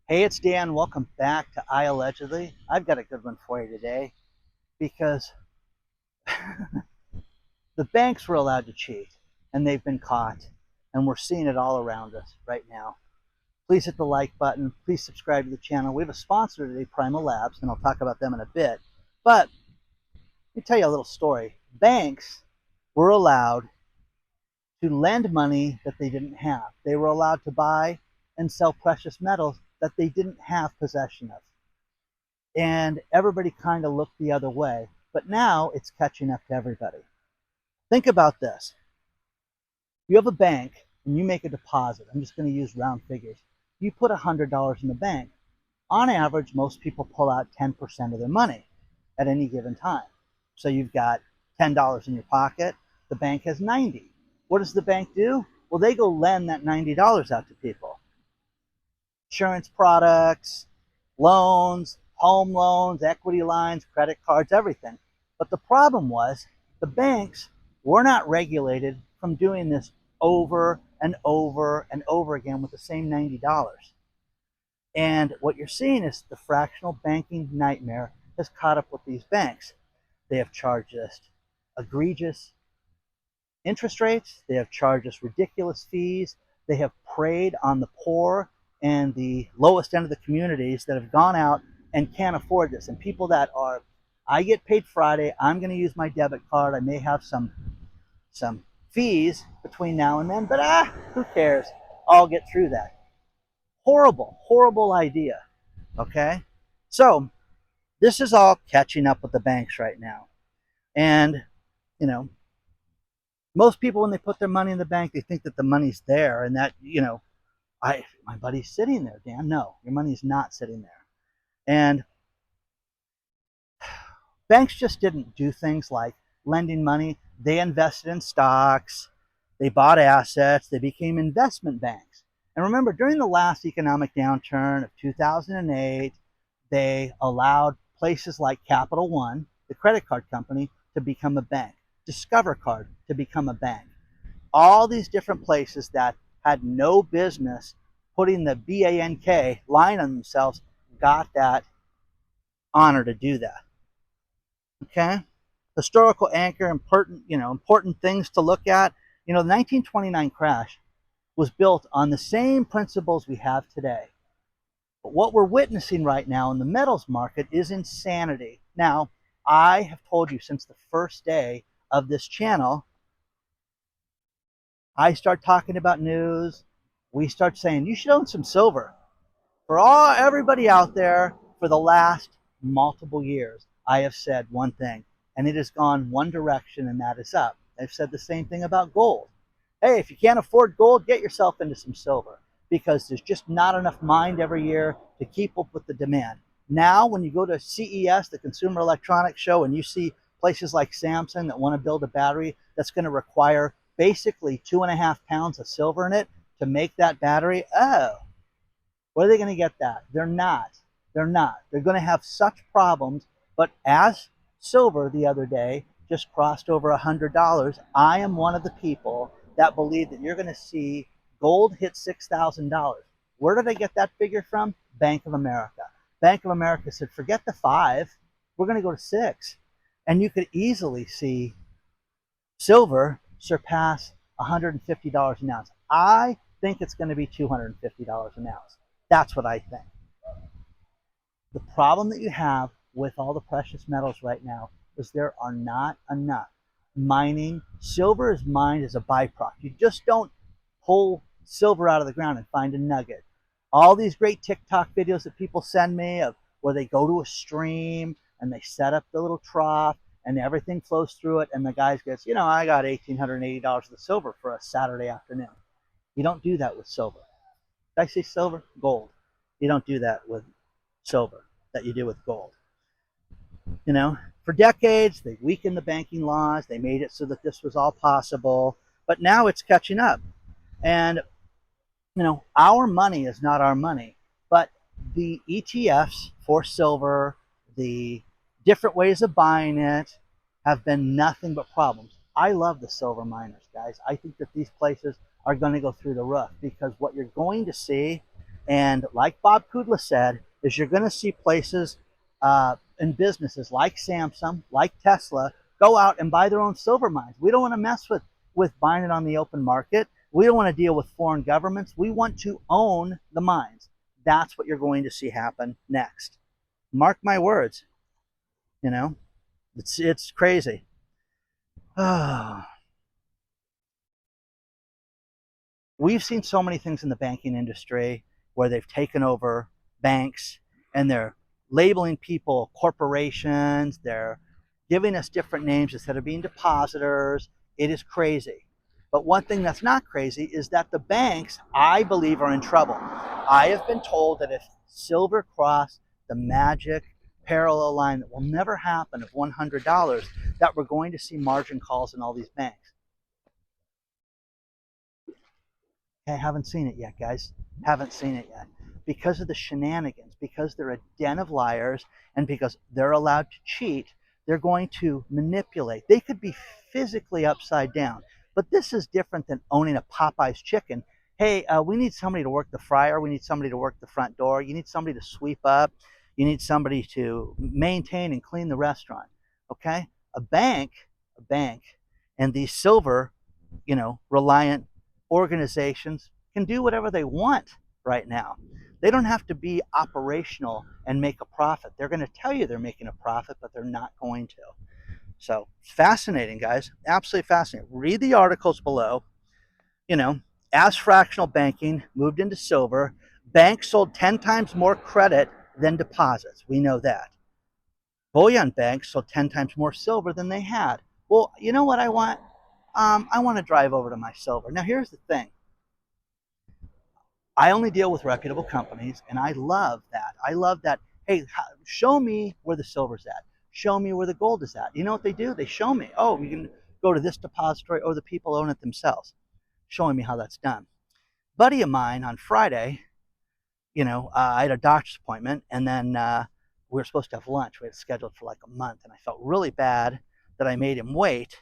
Hey, it's Dan. Welcome back to iAllegedly. I've got a good one for you today because the banks were allowed to cheat and they've been caught, and we're seeing it all around us right now. Please hit the like button. Please subscribe to the channel. We have a sponsor today, Primal Labs, and I'll talk about them in a bit. But let me tell you a little story. Banks were allowed to lend money that they didn't have. They were allowed to buy and sell precious metals that they didn't have possession of. And everybody kind of looked the other way. But now it's catching up to everybody. Think about this. You have a bank and you make a deposit. I'm just going to use round figures. You put $100 in the bank. On average, most people pull out 10% of their money at any given time. So you've got $10 in your pocket. The bank has 90. What does the bank do? Well, they go lend that $90 out to people. Insurance products, loans, home loans, equity lines, credit cards, everything. But the problem was the banks were not regulated from doing this over and over and over again with the same $90. And what you're seeing is the fractional banking nightmare has caught up with these banks. They have charged us egregious interest rates. They have charged us ridiculous fees. They have preyed on the poor and the lowest end of the communities that have gone out and can't afford this. And people that are, I get paid Friday, I'm going to use my debit card. I may have some fees between now and then, but who cares? I'll get through that. Horrible, horrible idea. Okay? So, this is all catching up with the banks right now. And, you know, most people, when they put their money in the bank, they think that the money's there and that, my buddy's sitting there, Dan. No, your money's not sitting there. And banks just didn't do things like lending money. They invested in stocks, they bought assets, they became investment banks. And remember, during the last economic downturn of 2008, they allowed places like Capital One, the credit card company, to become a bank, Discover Card to become a bank. All these different places that had no business putting the BANK line on themselves got that honor to do that. Okay? Historical anchor, important things to look at. The 1929 crash was built on the same principles we have today. But what we're witnessing right now in the metals market is insanity. Now, I have told you since the first day of this channel, I start talking about news, we start saying you should own some silver. For everybody out there, for the last multiple years, I have said one thing, and it has gone one direction, and that is up. I've said the same thing about gold. Hey, if you can't afford gold, get yourself into some silver, because there's just not enough mined every year to keep up with the demand. Now, when you go to CES, the Consumer Electronics Show, and you see places like Samsung that want to build a battery that's going to require basically 2.5 pounds of silver in it to make that battery, where are they going to get that? They're not. They're not. They're going to have such problems. But as silver the other day just crossed over $100, I am one of the people that believe that you're going to see gold hit $6,000. Where did I get that figure from? Bank of America. Bank of America said, forget the 5. We're going to go to 6. And you could easily see silver surpass $150 an ounce. I think it's going to be $250 an ounce. That's what I think. The problem that you have with all the precious metals right now is there are not enough. Mining, silver is mined as a byproduct. You just don't pull silver out of the ground and find a nugget. All these great TikTok videos that people send me of where they go to a stream and they set up the little trough and everything flows through it, and the guy goes, I got $1,880 of the silver for a Saturday afternoon. You don't do that with silver. Did I say silver? Gold. You don't do that with silver that you do with gold. For decades, they weakened the banking laws. They made it so that this was all possible. But now it's catching up. And, our money is not our money. But the ETFs for silver, the different ways of buying it, have been nothing but problems. I love the silver miners, guys. I think that these places are going to go through the roof, because what you're going to see And like Bob Kudla said, is you're going to see places and businesses like Samsung, like Tesla, go out and buy their own silver mines. We don't want to mess with buying it on the open market. We don't want to deal with foreign governments. We want to own the mines. That's what you're going to see happen next. Mark my words. You know, it's crazy. We've seen so many things in the banking industry where they've taken over banks and they're labeling people corporations. They're giving us different names instead of being depositors. It is crazy. But one thing that's not crazy is that the banks, I believe, are in trouble. I have been told that if silver crossed the magic parallel line that will never happen of $100, that we're going to see margin calls in all these banks. I haven't seen it yet, guys. Haven't seen it yet. Because of the shenanigans, because they're a den of liars, and because they're allowed to cheat, they're going to manipulate. They could be physically upside down, but this is different than owning a Popeye's chicken. Hey, we need somebody to work the fryer. We need somebody to work the front door. You need somebody to sweep up. You need somebody to maintain and clean the restaurant. Okay? A bank, and these silver, reliant organizations can do whatever they want right now. They don't have to be operational and make a profit. They're going to tell you they're making a profit, but they're not going to. So fascinating, guys. Absolutely fascinating. Read the articles below. As fractional banking moved into silver, banks sold 10 times more credit than deposits. We know that. Bullion banks sold 10 times more silver than they had. Well, you know what I want? I want to drive over to my silver. Now, here's the thing. I only deal with reputable companies, and I love that. I love that. Hey, show me where the silver's at. Show me where the gold is at. You know what they do? They show me. Oh, you can go to this depository, or the people own it themselves, showing me how that's done. Buddy of mine on Friday, I had a doctor's appointment, and then we were supposed to have lunch. We had it scheduled for like a month, and I felt really bad that I made him wait.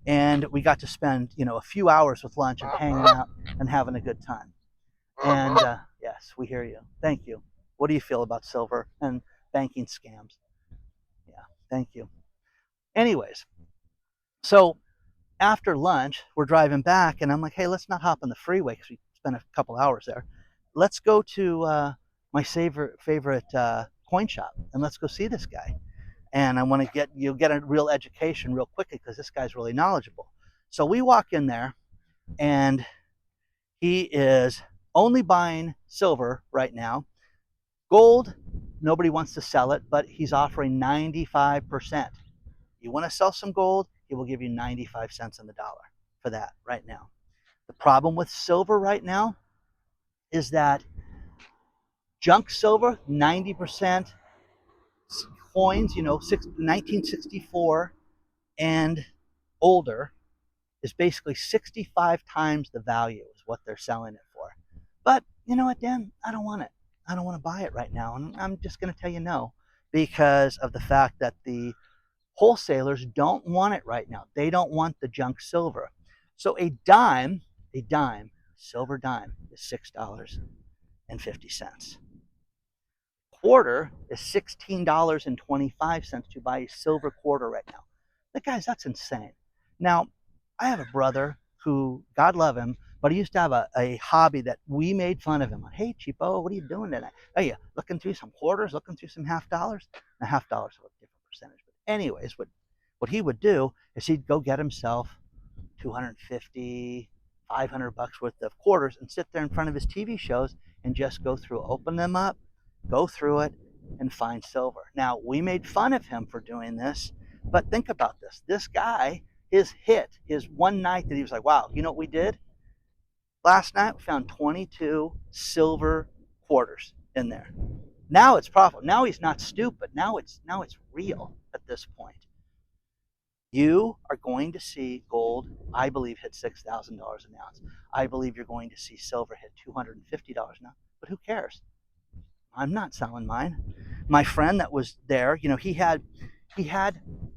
And we got to spend, a few hours with lunch and hanging out and having a good time. And yes, we hear you. Thank you. What do you feel about silver and banking scams? Yeah, thank you. Anyways, so after lunch, we're driving back, and I'm like, hey, let's not hop on the freeway because we spent a couple hours there. Let's go to my favorite coin shop, and let's go see this guy. And I want to get a real education real quickly because this guy's really knowledgeable. So we walk in there, and he is only buying silver right now. Gold, nobody wants to sell it, but he's offering 95%. You want to sell some gold, he will give you 95 cents on the dollar for that right now. The problem with silver right now is that junk silver, 90% coins, 1964 and older, is basically 65 times the value is what they're selling it for. But you know what, Dan? I don't want it. I don't want to buy it right now. And I'm just going to tell you no, because of the fact that the wholesalers don't want it right now. They don't want the junk silver. So a dime, silver dime is $6.50. Quarter is $16.25 to buy a silver quarter right now. But guys, that's insane. Now, I have a brother who, God love him, but he used to have a hobby that we made fun of him. Hey, cheapo, what are you doing tonight? Oh, you looking through some quarters, looking through some half dollars? Now, half dollars are a different percentage. But anyways, what he would do is he'd go get himself 250, 500 bucks worth of quarters and sit there in front of his TV shows and just go through, open them up, go through it, and find silver. Now, we made fun of him for doing this, but think about this. This guy, his one night that he was like, wow, you know what we did? Last night, we found 22 silver quarters in there. Now it's profitable. Now he's not stupid. Now it's real at this point. You are going to see gold, I believe, hit $6,000 an ounce. I believe you're going to see silver hit $250 an ounce. But who cares? I'm not selling mine. My friend that was there, he had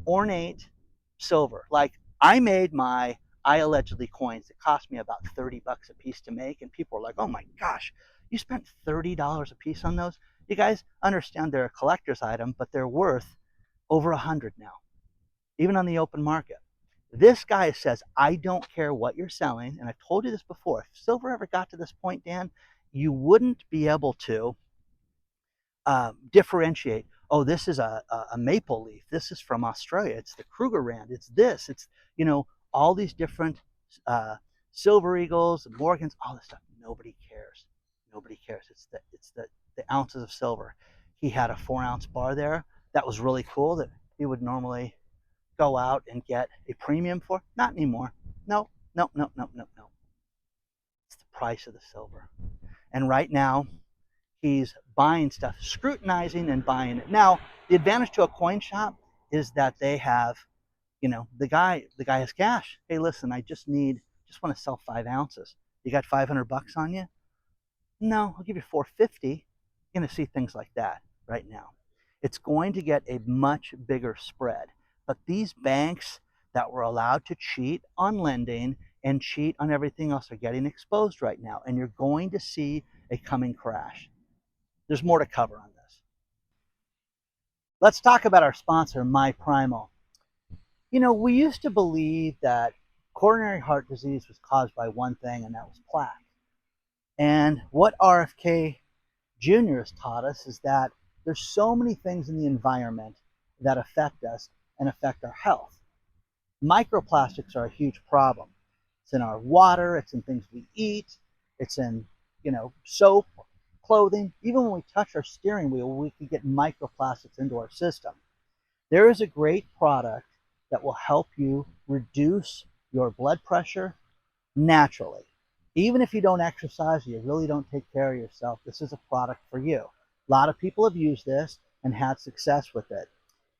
ornate silver. Like, I made my iAllegedly coins that cost me about 30 bucks a piece to make, and people were like, oh my gosh, You spent $30 a piece on those. You guys understand they're a collector's item, but they're worth over 100 now, even on the open market. This guy says, I don't care what you're selling. And I've told you this before. If silver ever got to this point, Dan, you wouldn't be able to differentiate. Oh, this is a maple leaf. This is from Australia. It's the Krugerrand. It's this. It's, all these different uh, silver eagles, Morgans, all this stuff. Nobody cares. Nobody cares. It's the ounces of silver. He had a 4-ounce bar there. That was really cool that he would normally go out and get a premium for. Not anymore. No, no, no, no, no, no. It's the price of the silver. And right now, he's buying stuff, scrutinizing and buying it. Now, the advantage to a coin shop is that they have, the guy has cash. Hey, listen, I just want to sell 5 ounces. You got $500 on you? No, I'll give you $450. You're going to see things like that right now. It's going to get a much bigger spread. But these banks that were allowed to cheat on lending and cheat on everything else are getting exposed right now. And you're going to see a coming crash. There's more to cover on this. Let's talk about our sponsor, Primal. We used to believe that coronary heart disease was caused by one thing, and that was plaque. And what RFK Jr. has taught us is that there's so many things in the environment that affect us and affect our health. Microplastics are a huge problem. It's in our water, it's in things we eat, it's in, soap, clothing. Even when we touch our steering wheel, we can get microplastics into our system. There is a great product that will help you reduce your blood pressure naturally. Even if you don't exercise, you really don't take care of yourself, this is a product for you. A lot of people have used this and had success with it.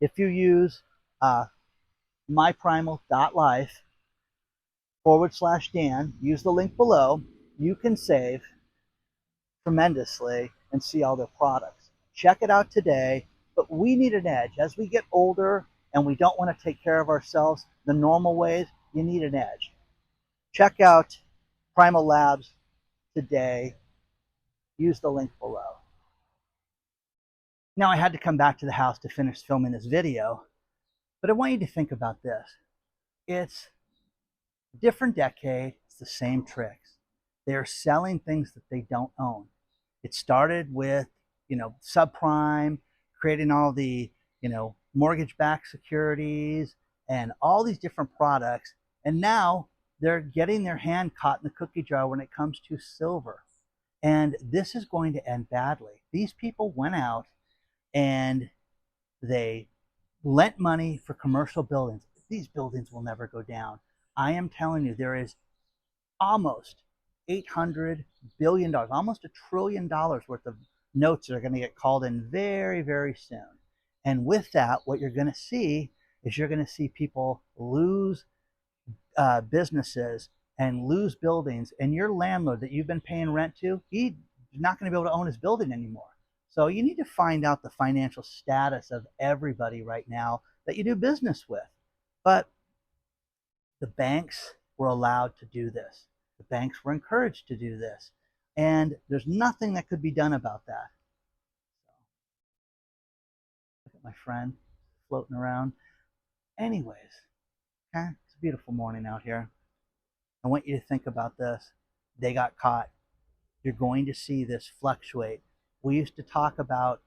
If you use myprimal.life/Dan, use the link below, you can save tremendously and see all their products. Check it out today, but we need an edge. As we get older and we don't want to take care of ourselves the normal ways, you need an edge. Check out Primal Labs today. Use the link below. Now, I had to come back to the house to finish filming this video, but I want you to think about this. It's a different decade, it's the same tricks. They're selling things that they don't own. It started with, subprime, creating all the, mortgage-backed securities and all these different products. And now they're getting their hand caught in the cookie jar when it comes to silver. And this is going to end badly. These people went out and they lent money for commercial buildings. These buildings will never go down. I am telling you, there is almost $800 billion, almost $1 trillion worth of notes that are going to get called in very, very soon. And with that, what you're going to see is you're going to see people lose businesses and lose buildings. And your landlord that you've been paying rent to, he's not going to be able to own his building anymore. So you need to find out the financial status of everybody right now that you do business with. But the banks were allowed to do this. The banks were encouraged to do this. And there's nothing that could be done about that. Look at my friend floating around. Anyways, okay, it's a beautiful morning out here. I want you to think about this. They got caught. You're going to see this fluctuate. We used to talk about,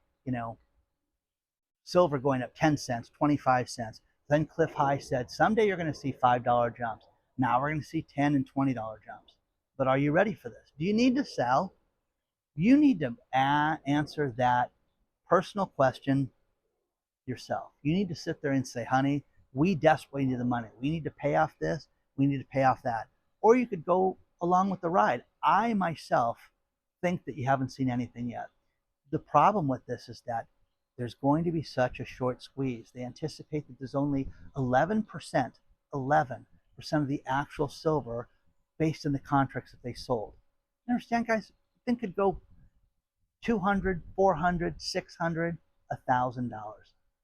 silver going up 10 cents, 25 cents. Then Cliff High said, someday you're going to see $5 jumps. Now we're going to see $10 and $20 jumps. But are you ready for this? Do you need to sell? You need to answer that personal question yourself. You need to sit there and say, honey, we desperately need the money. We need to pay off this. We need to pay off that. Or you could go along with the ride. I myself think that you haven't seen anything yet. The problem with this is that there's going to be such a short squeeze. They anticipate that there's only 11% of the actual silver based on the contracts that they sold. You understand, guys? Thing could go $200, $400, $600, $1,000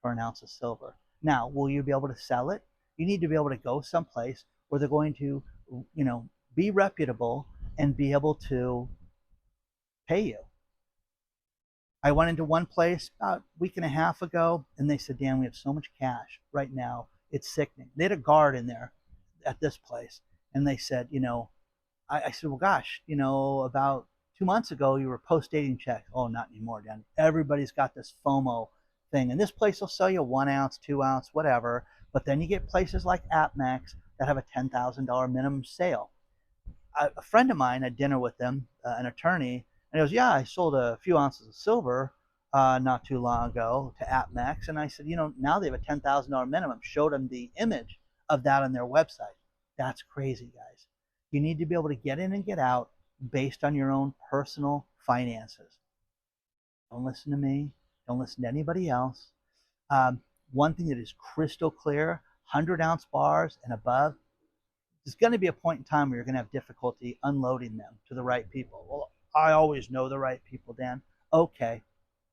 for an ounce of silver. Now, will you be able to sell it? You need to be able to go someplace where they're going to, be reputable and be able to pay you. I went into one place about a week and a half ago, and they said, Dan, we have so much cash right now. It's sickening. They had a guard in there at this place, and they said, I said, well, gosh, about 2 months ago, you were post dating checks. Oh, not anymore, Dan. Everybody's got this FOMO thing, and this place will sell you 1 ounce, 2 ounce, whatever. But then you get places like AppMax that have a $10,000 minimum sale. A friend of mine had dinner with them, an attorney, and he goes, "Yeah, I sold a few ounces of silver not too long ago to AppMax." And I said, now they have a $10,000 minimum. Showed them the image of that on their website. That's crazy, guys. You need to be able to get in and get out based on your own personal finances. Don't listen to me. Don't listen to anybody else. One thing that is crystal clear: 100-ounce bars and above, there's going to be a point in time where you're going to have difficulty unloading them to the right people. Well, I always know the right people, Dan. Okay,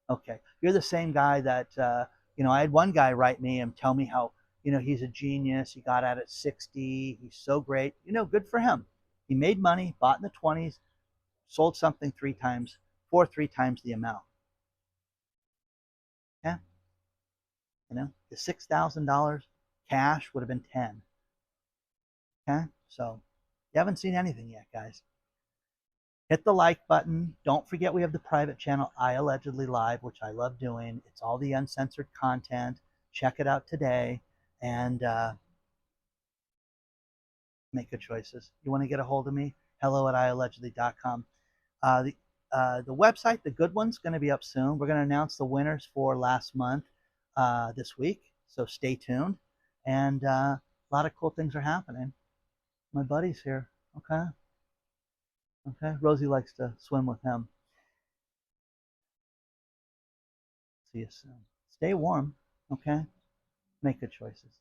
okay. You're the same guy that, I had one guy write me and tell me how, he's a genius. He got out at 60. He's so great. Good for him. He made money, bought in the 20s, sold something for 3 times the amount. Yeah. The $6,000 cash would have been 10. Okay. So you haven't seen anything yet, guys. Hit the like button. Don't forget we have the private channel, iAllegedly Live, which I love doing. It's all the uncensored content. Check it out today and make good choices. You want to get a hold of me? hello@iallegedly.com. The website, the good one's going to be up soon. We're going to announce the winners for last month this week, so stay tuned. And a lot of cool things are happening. My buddy's here. Okay. Okay. Rosie likes to swim with him. See you soon. Stay warm. Okay. Make good choices.